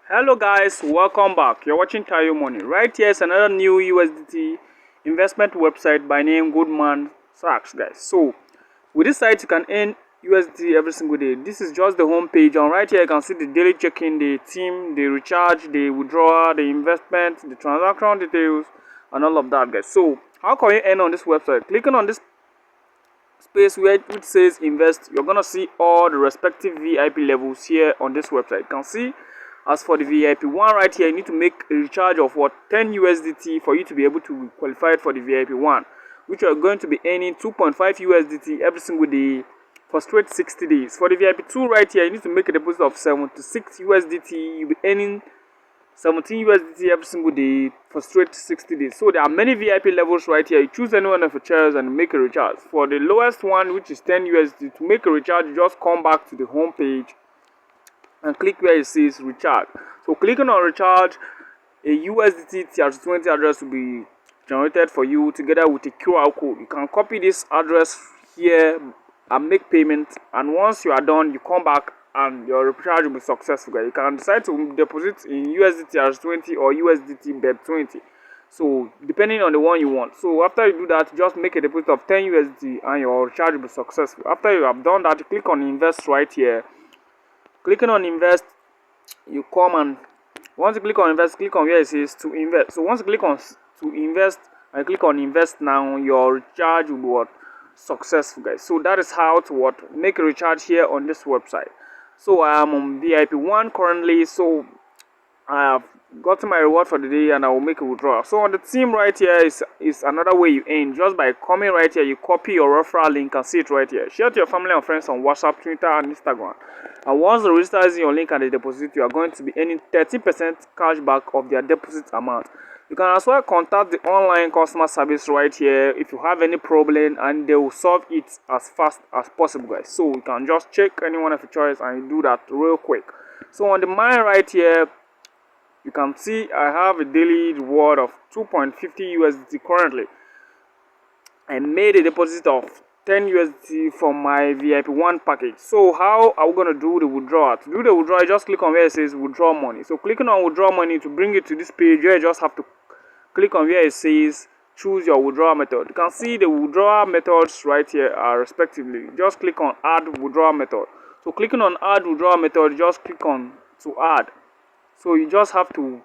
Hello guys, welcome back. You're watching Tayo Money. Right here is another new USDT investment website by name Goldman Sachs, guys. So with this site you can earn USDT every single day. This is just the home page, and right here you can see the daily check-in, the team, the recharge, the withdrawal, the investment, the transaction details, and all of that, guys. So how can you earn on this website? Clicking on this space where it says invest, you're gonna see all the respective VIP levels here on this website. You can see, as for the VIP one right here, you need to make a recharge of 10 USDT for you to be able to be qualified for the VIP one, which you are going to be earning 2.5 USDT every single day for straight 60 days. For the VIP 2 right here, you need to make a deposit of 76 USDT. You'll be earning 17 USDT every single day for straight 60 days. So there are many VIP levels right here. You choose any one of your chairs and make a recharge. For the lowest one, which is 10 USDT, to make a recharge, you just come back to the home page and click where it says recharge. So clicking on recharge, a USDT TR20 address will be generated for you together with a QR code. You can copy this address here and make payment, and once you are done, you come back and your recharge will be successful, guys. You can decide to deposit in USDT TR20 or USDT BEP20, so depending on the one you want. So after you do that, just make a deposit of 10 USDT and your recharge will be successful. After you have done that, click on invest right here. Clicking on invest, you come, and once you click on invest, click on where it says to invest. So once you click on to invest and click on invest now, your recharge will be successful, guys. So that is how to make a recharge here on this website. So I am on VIP 1 currently, so I have gotten my reward for the day and I will make a withdrawal. So on the team right here is another way you earn. Just by coming right here, you copy your referral link and see it right here. Share to your family and friends on WhatsApp, Twitter, and Instagram. And once they register using your link and they deposit, you are going to be earning 30% cashback of their deposit amount. You can as well contact the online customer service right here if you have any problem, and they will solve it as fast as possible, guys. So you can just check any one of your choice and do that real quick. So on the mine right here, you can see I have a daily reward of 2.50 USDT currently. I made a deposit of 10 USDT from my VIP 1 package. So how are we going to do the withdrawal? To do the withdrawal, just click on where it says withdraw money. So clicking on withdraw money to bring it to this page where you just have to click on where it says choose your withdrawal method. You can see the withdrawal methods right here are respectively. Just click on add withdrawal method. So clicking on add withdrawal method, just click on to add. So you just have to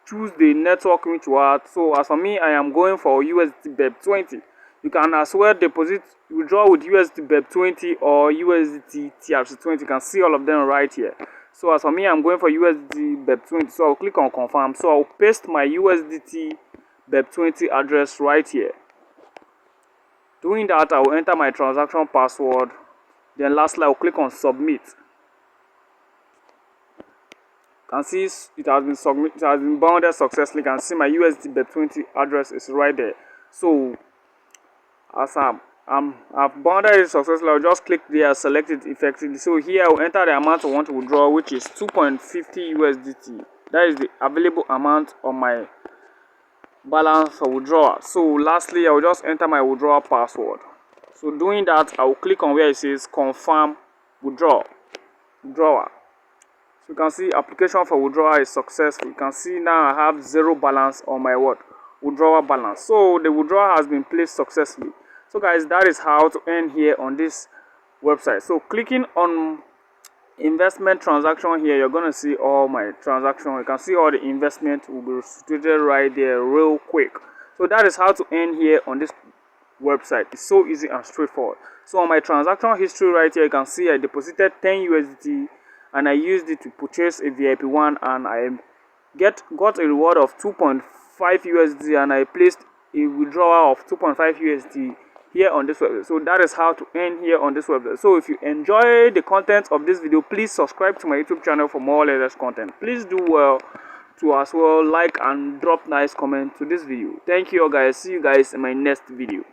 choose the network which you add. So as for me, I am going for USDT BEP20. You can as well withdraw with USDT BEP20 or USDT TRC20. You can see all of them right here. So as for me, I'm going for USDT BEP20. So I'll click on confirm. So I'll paste my USDT BEP20 address right here. Doing that, I will enter my transaction password. Then lastly, I'll click on submit. You can see it has been submitted, it has been bounded successfully. You can see my USDT BEP20 address is right there. So as I've bounded it successfully, I'll just click there, select it effectively. So here I'll enter the amount I want to withdraw, which is 2.50 USDT. That is the available amount on my balance for withdrawal. So lastly, I'll just enter my withdrawal password. So doing that, I'll click on where it says confirm withdrawal. So you can see application for withdrawal is successful. You can see now I have zero balance on my withdrawal balance. So the withdrawal has been placed successfully. So guys, that is how to earn here on this website. So clicking on investment transaction here, you're gonna see all my transactions. You can see all the investment will be situated right there real quick. So that is how to earn here on this website. It's so easy and straightforward. So on my transaction history right here, you can see I deposited 10 USDT and I used it to purchase a VIP 1, and I got a reward of 2.5 USD, and I placed a withdrawal of 2.5 USD here on this website. So that is how to earn here on this website. So if you enjoy the content of this video, please subscribe to my YouTube channel for more latest content. Please do well to as well like and drop nice comment to this video. Thank you all guys. See you guys in my next video.